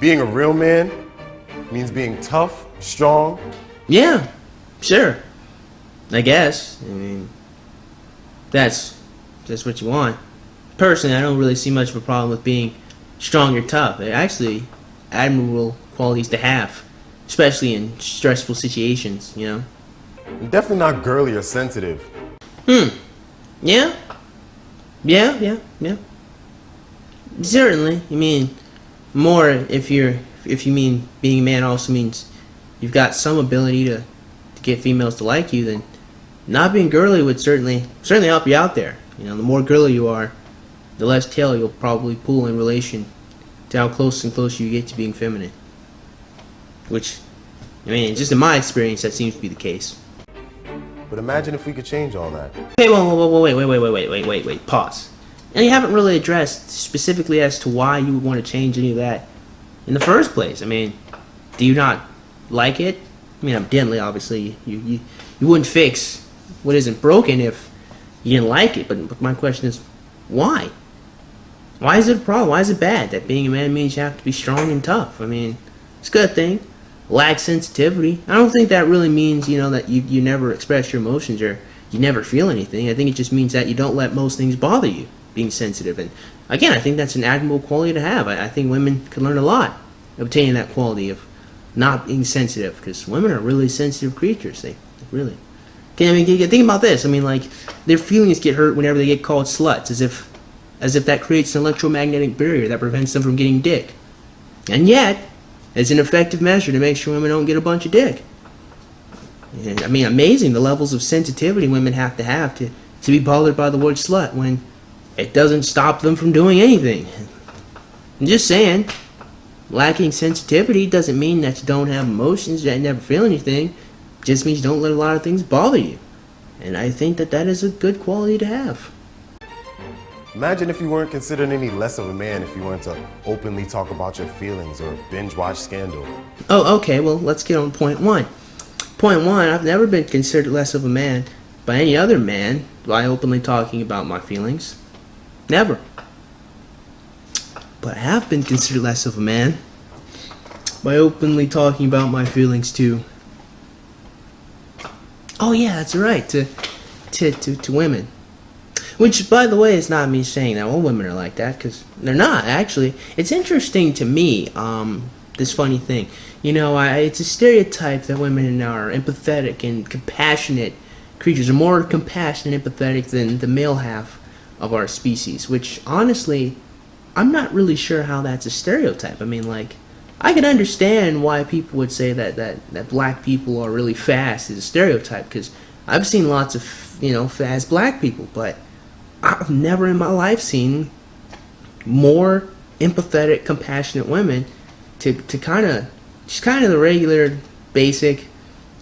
being a real man means being tough, strong. Yeah, sure. I guess. I mean, that's what you want. Personally, I don't really see much of a problem with being strong or tough. They're actually admirable qualities to have, especially in stressful situations, you know? And definitely not girly or sensitive. Yeah. Certainly. I mean, more if you mean being a man also means you've got some ability to get females to like you, then not being girly would certainly help you out there. You know, the more girly you are, the less tail you'll probably pull in relation to how close and closer you get to being feminine. Which, I mean, just in my experience, that seems to be the case. But imagine if we could change all that. Okay, wait, pause. And you haven't really addressed specifically as to why you would want to change any of that in the first place. I mean, do you not like it? I mean, evidently, obviously, you wouldn't fix what isn't broken if you didn't like it. But my question is, why? Why is it a problem? Why is it bad that being a man means you have to be strong and tough? I mean, it's a good thing. Lack sensitivity. I don't think that really means, you know, that you never express your emotions or you never feel anything. I think it just means that you don't let most things bother you, being sensitive. And again, I think that's an admirable quality to have. I think women can learn a lot obtaining that quality of not being sensitive, because women are really sensitive creatures. They really. I mean, think about this. I mean, like, their feelings get hurt whenever they get called sluts, as if that creates an electromagnetic barrier that prevents them from getting dick. And yet, it's an effective measure to make sure women don't get a bunch of dick. And, I mean, amazing the levels of sensitivity women have to be bothered by the word slut when it doesn't stop them from doing anything. I'm just saying, lacking sensitivity doesn't mean that you don't have emotions, that you never feel anything. It just means you don't let a lot of things bother you. And I think that is a good quality to have. Imagine if you weren't considered any less of a man if you weren't to openly talk about your feelings or binge watch Scandal. Oh, okay, well, let's get on point one. Point one, I've never been considered less of a man by any other man by openly talking about my feelings. Never. But I have been considered less of a man by openly talking about my feelings to... Oh yeah, that's right, to women. Which, by the way, is not me saying that all women are like that, because they're not, actually. It's interesting to me, this funny thing. You know, it's a stereotype that women are empathetic and compassionate creatures, are more compassionate and empathetic than the male half of our species, which, honestly, I'm not really sure how that's a stereotype. I mean, like, I can understand why people would say that black people are really fast is a stereotype, because I've seen lots of, you know, fast black people, but I've never in my life seen more empathetic, compassionate women to kind of the regular, basic,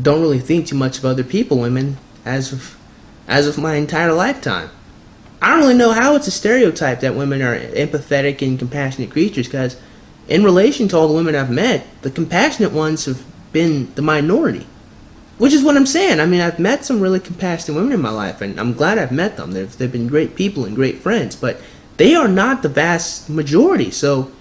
don't really think too much of other people women as of my entire lifetime. I don't really know how it's a stereotype that women are empathetic and compassionate creatures, because in relation to all the women I've met, the compassionate ones have been the minority. Which is what I'm saying. I mean, I've met some really compassionate women in my life, and I'm glad I've met them. They've been great people and great friends, but they are not the vast majority. So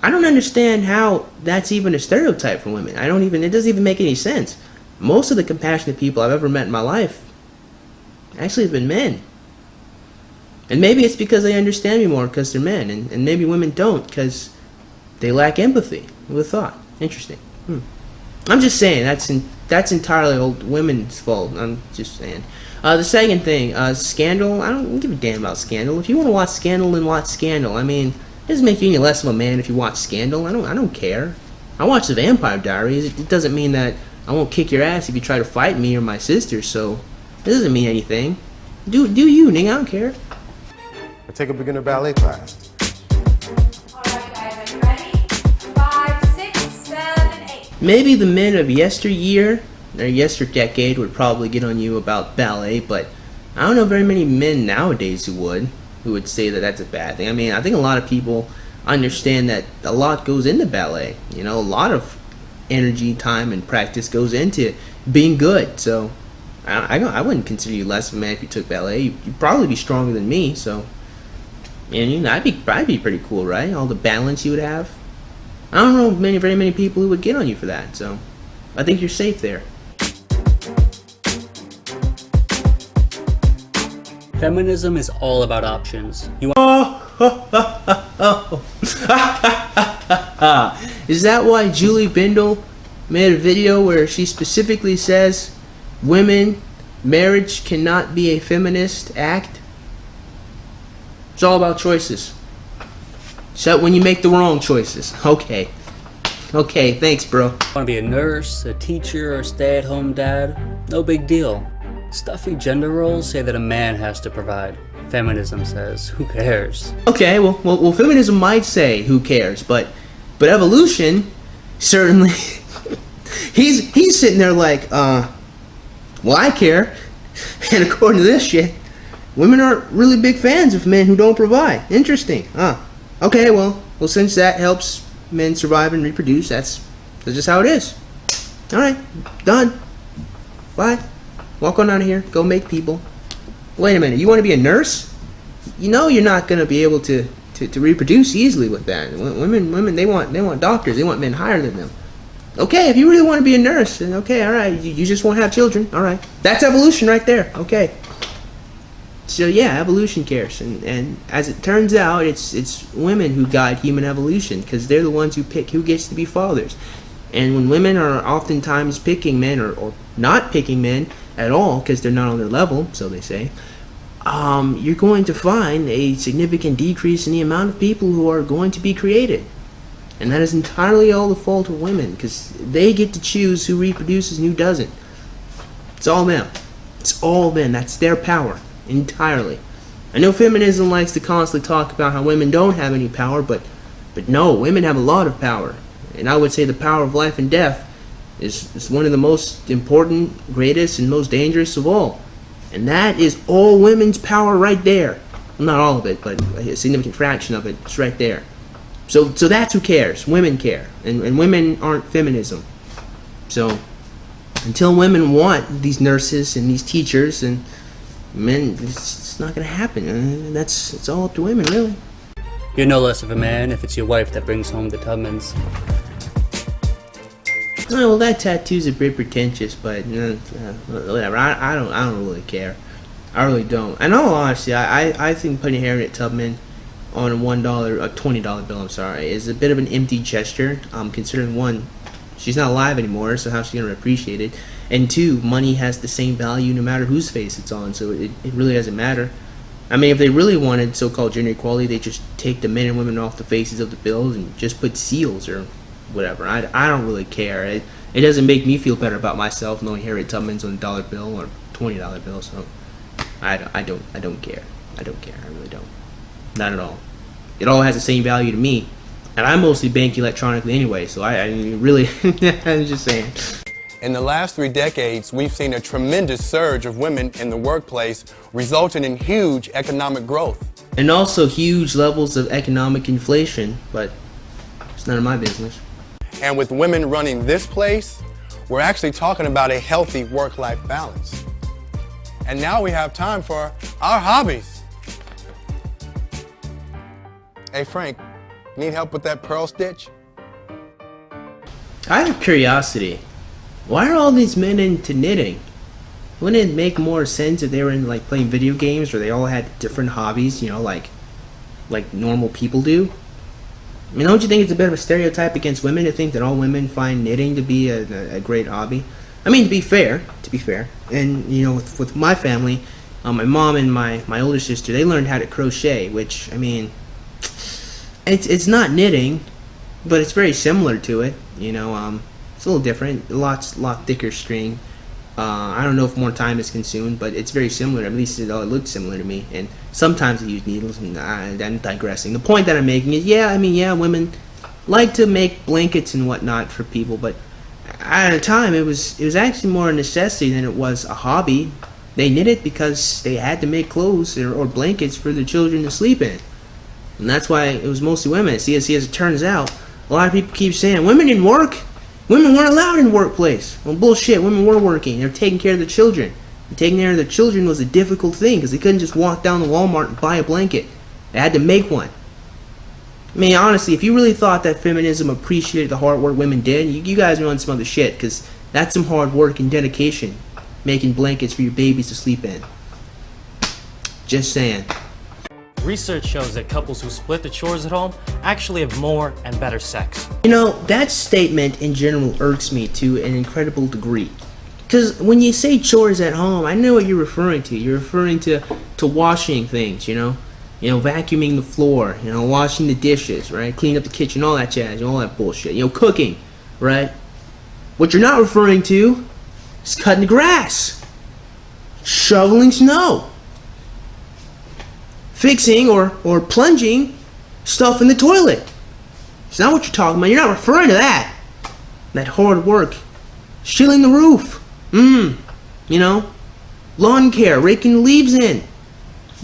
I don't understand how that's even a stereotype for women. It doesn't even make any sense. Most of the compassionate people I've ever met in my life actually have been men. And maybe it's because they understand me more because they're men, and maybe women don't because they lack empathy. Who would have thought? Interesting. I'm just saying, that's entirely old women's fault. I'm just saying. The second thing, Scandal. I don't give a damn about Scandal. If you want to watch Scandal, then watch Scandal. I mean, it doesn't make you any less of a man if you watch Scandal. I don't care. I watch The Vampire Diaries. It doesn't mean that I won't kick your ass if you try to fight me or my sister. So it doesn't mean anything. Do you, nigga? I don't care. Or take a beginner ballet class. Maybe the men of yesteryear, or yesterdecade, would probably get on you about ballet, but I don't know very many men nowadays who would say that that's a bad thing. I mean, I think a lot of people understand that a lot goes into ballet. You know, a lot of energy, time, and practice goes into being good. So I wouldn't consider you less of a man if you took ballet. You'd probably be stronger than me, so... And that'd be pretty cool, right? All the balance you would have. I don't know very many people who would get on you for that, so I think you're safe there. Feminism is all about options. Is that why Julie Bindel made a video where she specifically says marriage cannot be a feminist act? It's all about choices. Except when you make the wrong choices. Okay, thanks, bro. Want to be a nurse, a teacher, or a stay-at-home dad? No big deal. Stuffy gender roles say that a man has to provide. Feminism says, who cares? Okay, well, feminism might say who cares, but evolution certainly. he's sitting there like, well, I care, and according to this shit, women aren't really big fans of men who don't provide. Interesting, huh? Okay, well, since that helps men survive and reproduce, that's just how it is. All right, done. Bye. Walk on out of here. Go make people. Wait a minute. You want to be a nurse? You know you're not going to be able to reproduce easily with that. Women, they want doctors. They want men higher than them. Okay, if you really want to be a nurse, then okay, all right. You just won't have children. All right. That's evolution right there. Okay. So yeah, evolution cares, and as it turns out, it's women who guide human evolution because they're the ones who pick who gets to be fathers. And when women are oftentimes picking men or not picking men at all because they're not on their level, so they say, you're going to find a significant decrease in the amount of people who are going to be created. And that is entirely all the fault of women because they get to choose who reproduces and who doesn't. It's all them. It's all them. That's their power. Entirely. I know feminism likes to constantly talk about how women don't have any power, but no, women have a lot of power. And I would say the power of life and death is one of the most important, greatest, and most dangerous of all. And that is all women's power right there. Well, not all of it, but a significant fraction of it is right there. So that's who cares. Women care. And women aren't feminism. So until women want these nurses and these teachers and men, it's not going to happen. It's all up to women, really. You're no less of a man if it's your wife that brings home the Tubmans. Well, that tattoo's a bit pretentious, but whatever. I don't really care. I really don't. And all honesty, I think putting Harriet Tubman on a $20 bill, I'm sorry, is a bit of an empty gesture. Considering one, she's not alive anymore, so how's she gonna appreciate it? And two, money has the same value no matter whose face it's on, so it really doesn't matter. I mean, if they really wanted so-called gender equality, they just take the men and women off the faces of the bills and just put seals or whatever. I don't really care. It doesn't make me feel better about myself knowing Harriet Tubman's on a $1 bill or $20 bill, so I don't care. I don't care. I really don't. Not at all. It all has the same value to me, and I mostly bank electronically anyway, so I really, I'm just saying. In the last 3 decades, we've seen a tremendous surge of women in the workplace, resulting in huge economic growth. And also huge levels of economic inflation, but it's none of my business. And with women running this place, we're actually talking about a healthy work-life balance. And now we have time for our hobbies. Hey Frank, need help with that pearl stitch? I have curiosity. Why are all these men into knitting? Wouldn't it make more sense if they were in like playing video games or they all had different hobbies, you know, like normal people do? I mean, don't you think it's a bit of a stereotype against women to think that all women find knitting to be a great hobby? I mean, to be fair, and you know, with my family, my mom and my older sister, they learned how to crochet, which, I mean, it's not knitting, but it's very similar to it, you know. It's a little different, a lot thicker string. I don't know if more time is consumed, but it's very similar. At least it looks similar to me. And sometimes I use needles, and I'm digressing. The point that I'm making is, yeah, women like to make blankets and whatnot for people, but at the time it was actually more a necessity than it was a hobby. They knit it because they had to make clothes or blankets for their children to sleep in, and that's why it was mostly women. See, as it turns out, a lot of people keep saying women didn't work. Women weren't allowed in the workplace. Well, bullshit. Women were working. They were taking care of their children. And taking care of their children was a difficult thing because they couldn't just walk down to Walmart and buy a blanket. They had to make one. I mean, honestly, if you really thought that feminism appreciated the hard work women did, you guys are on some other shit, because that's some hard work and dedication, making blankets for your babies to sleep in. Just saying. Research shows that couples who split the chores at home actually have more and better sex. You know, that statement in general irks me to an incredible degree. Because when you say chores at home, I know what you're referring to. You're referring to washing things, you know, vacuuming the floor, washing the dishes, right? Cleaning up the kitchen, all that jazz, all that bullshit. Cooking, right? What you're not referring to is cutting the grass, shoveling snow, fixing or plunging stuff in the toilet. It's not what you're talking about. You're not referring to that. That hard work. Shilling the roof. Lawn care, raking the leaves in,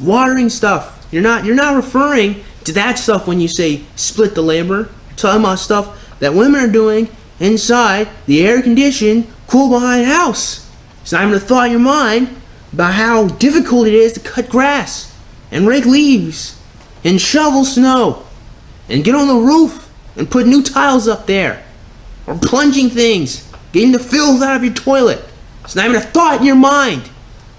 watering stuff. You're not referring to that stuff when you say split the labor. You're talking about stuff that women are doing inside the air-conditioned, cool behind house. It's not even a thought in your mind about how difficult it is to cut grass and rake leaves and shovel snow and get on the roof and put new tiles up there, or plunging things, getting the filth out of your toilet. It's not even a thought in your mind.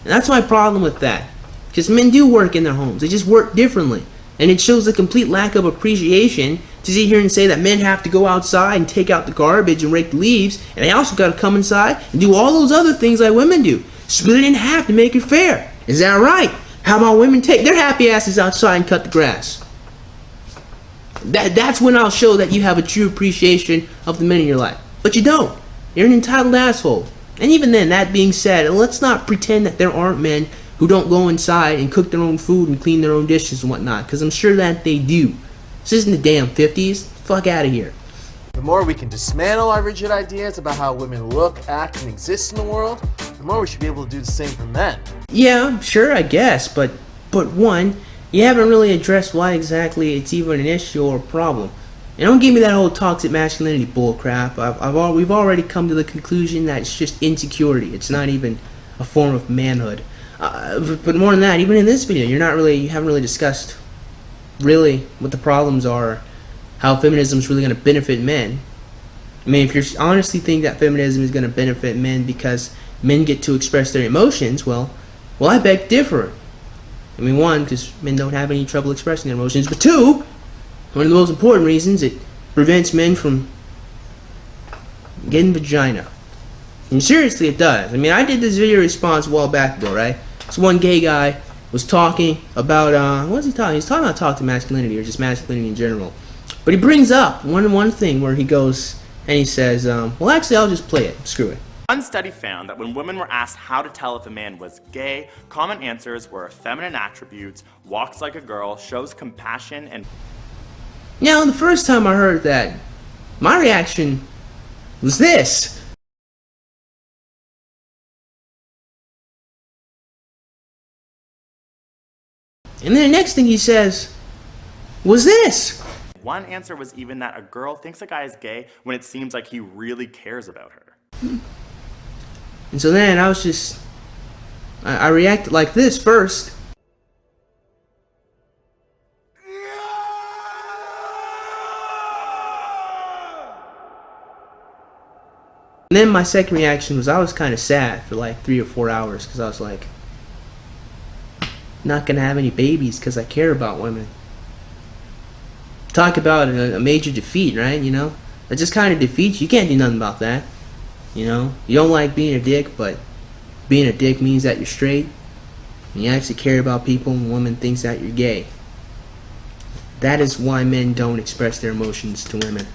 And that's my problem with that. Because men do work in their homes. They just work differently. And it shows a complete lack of appreciation to sit here and say that men have to go outside and take out the garbage and rake the leaves, and they also got to come inside and do all those other things like women do. Split it in half to make it fair. Is that right? How about women take their happy asses outside and cut the grass? That's when I'll show that you have a true appreciation of the men in your life. But you don't. You're an entitled asshole. And even then, that being said, let's not pretend that there aren't men who don't go inside and cook their own food and clean their own dishes and whatnot, because I'm sure that they do. This isn't the damn 50s. Fuck out of here. The more we can dismantle our rigid ideas about how women look, act, and exist in the world, the more we should be able to do the same for men. Yeah, sure, I guess, but one, you haven't really addressed why exactly it's even an issue or a problem. And don't give me that whole toxic masculinity bullcrap. We've already come to the conclusion that it's just insecurity. It's not even a form of manhood. But more than that, even in this video, you haven't really discussed really what the problems are, how feminism is really going to benefit men. I mean, if you honestly think that feminism is going to benefit men because men get to express their emotions, well, I beg to differ. I mean, one, because men don't have any trouble expressing their emotions, but two, one of the most important reasons, it prevents men from getting vagina. And seriously, it does. I mean, I did this video response a while back ago, right? This one gay guy was talking about, what was he talking? He's talking about toxic masculinity, or just masculinity in general. But he brings up one thing where he goes and he says, well, actually, I'll just play it. Screw it. One study found that when women were asked how to tell if a man was gay, common answers were feminine attributes, walks like a girl, shows compassion, and... Now, the first time I heard that, my reaction was this. And then the next thing he says was this. One answer was even that a girl thinks a guy is gay when it seems like he really cares about her. And so then I reacted like this first. And then my second reaction was I was kind of sad for like 3 or 4 hours, because I was like, not gonna have any babies because I care about women. Talk about a major defeat, right? That just kind of defeats you. You can't do nothing about that. You don't like being a dick, but being a dick means that you're straight and you actually care about people, and a woman thinks that you're gay. That is why men don't express their emotions to women.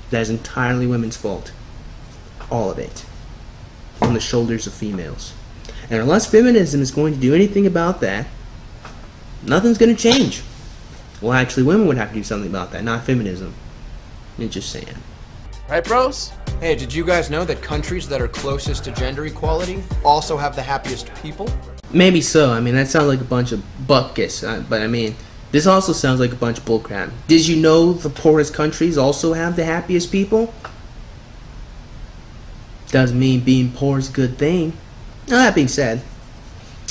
That is entirely women's fault. All of it. On the shoulders of females. And unless feminism is going to do anything about that, nothing's going to change. Well, actually, women would have to do something about that, not feminism. I'm just saying. Right, bros? Hey, did you guys know that countries that are closest to gender equality also have the happiest people? Maybe so. I mean, that sounds like a bunch of buckus. But I mean, this also sounds like a bunch of bullcrap. Did you know the poorest countries also have the happiest people? Doesn't mean being poor is a good thing. Now, that being said,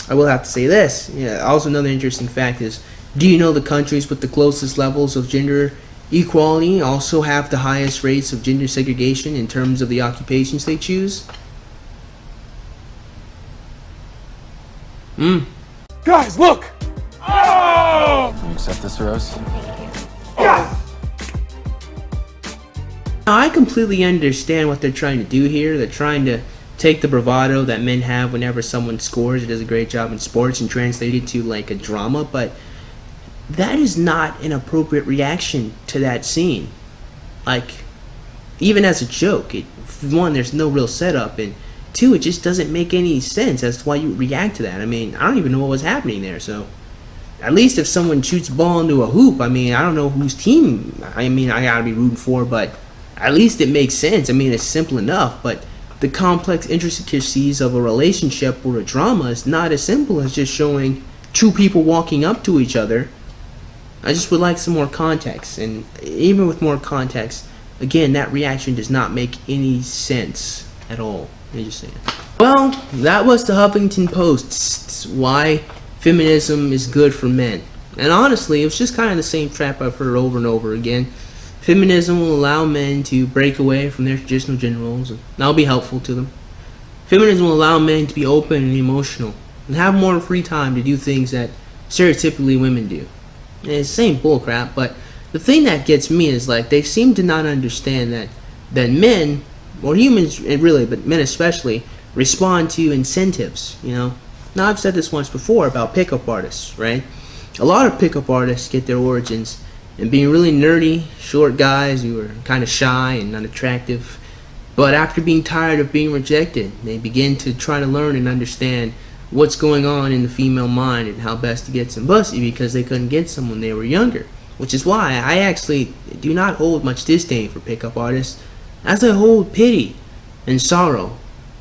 I will have to say this. Also, another interesting fact is, do you know the countries with the closest levels of gender equality also have the highest rates of gender segregation in terms of the occupations they choose? Guys, look! Can you accept this, Rose? Yes! Now, I completely understand what they're trying to do here. They're trying to take the bravado that men have whenever someone scores or does a great job in sports and translate it to like a drama, but that is not an appropriate reaction to that scene. Like, even as a joke, one, there's no real setup, and two, it just doesn't make any sense as to why you react to that. I mean, I don't even know what was happening there, so at least if someone shoots a ball into a hoop, I mean, I don't know whose team, I gotta be rooting for, but at least it makes sense. I mean, it's simple enough, but the complex intricacies of a relationship or a drama is not as simple as just showing two people walking up to each other. I just would like some more context, and even with more context, again, that reaction does not make any sense at all. I'm just saying. Well, that was the Huffington Post's why feminism is good for men. And honestly, it was just kind of the same trap I've heard over and over again. Feminism will allow men to break away from their traditional gender roles, and that'll be helpful to them. Feminism will allow men to be open and emotional, and have more free time to do things that stereotypically women do. And it's the same bullcrap, but the thing that gets me is like they seem to not understand that men, or humans really, but men especially, respond to incentives, you know. Now, I've said this once before about pickup artists, right? A lot of pickup artists get their origins in being really nerdy, short guys who are kind of shy and unattractive. But after being tired of being rejected, they begin to try to learn and understand what's going on in the female mind and how best to get some pussy because they couldn't get some when they were younger. Which is why I actually do not hold much disdain for pickup artists, as I hold pity and sorrow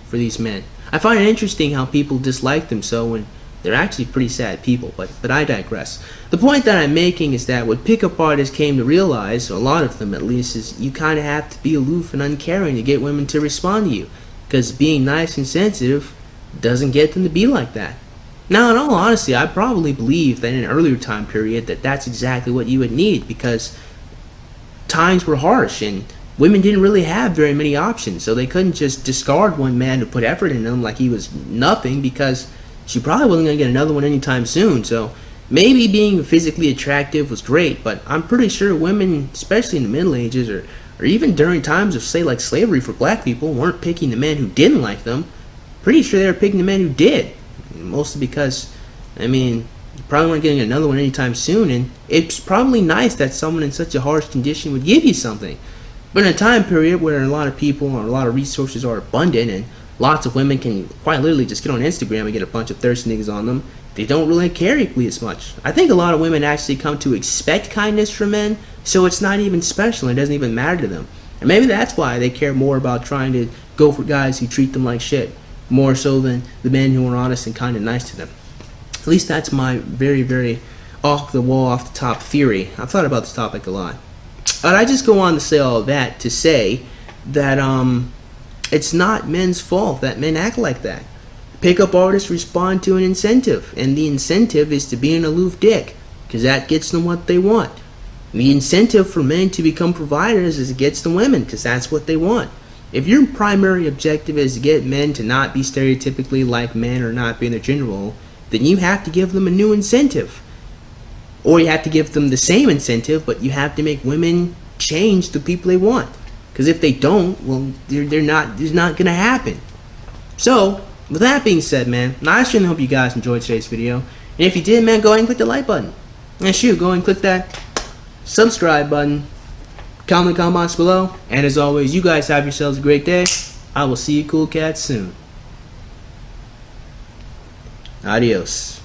for these men. I find it interesting how people dislike them so when they're actually pretty sad people, but I digress. The point that I'm making is that what pickup artists came to realize, or a lot of them at least, is you kind of have to be aloof and uncaring to get women to respond to you, because being nice and sensitive doesn't get them to be like that. Now, in all honesty, I probably believe that in an earlier time period that's exactly what you would need, because times were harsh and women didn't really have very many options, so they couldn't just discard one man who put effort in them like he was nothing, because she probably wasn't going to get another one anytime soon. So maybe being physically attractive was great, but I'm pretty sure women, especially in the Middle Ages or even during times of, say, like slavery for black people, weren't picking the men who didn't like them. Pretty sure they were picking the men who did, mostly because, I mean, you probably weren't getting another one anytime soon, and it's probably nice that someone in such a harsh condition would give you something. But in a time period where a lot of people or a lot of resources are abundant and lots of women can quite literally just get on Instagram and get a bunch of thirsty niggas on them, they don't really care equally as much. I think a lot of women actually come to expect kindness from men, so it's not even special, it doesn't even matter to them. And maybe that's why they care more about trying to go for guys who treat them like shit, more so than the men who are honest and kind of nice to them. At least that's my very, very off-the-wall, off-the-top theory. I've thought about this topic a lot. But I just go on to say all of that to say that it's not men's fault that men act like that. Pickup artists respond to an incentive, and the incentive is to be an aloof dick, because that gets them what they want. The incentive for men to become providers is it gets them women, because that's what they want. If your primary objective is to get men to not be stereotypically like men or not be in their gender role, then you have to give them a new incentive. Or you have to give them the same incentive, but you have to make women change the people they want. Because if they don't, well, it's not going to happen. So, with that being said, man, I certainly hope you guys enjoyed today's video. And if you did, man, go ahead and click the like button. And shoot, go ahead and click that subscribe button. Comment in the comments below. And as always, you guys have yourselves a great day. I will see you cool cats soon. Adios.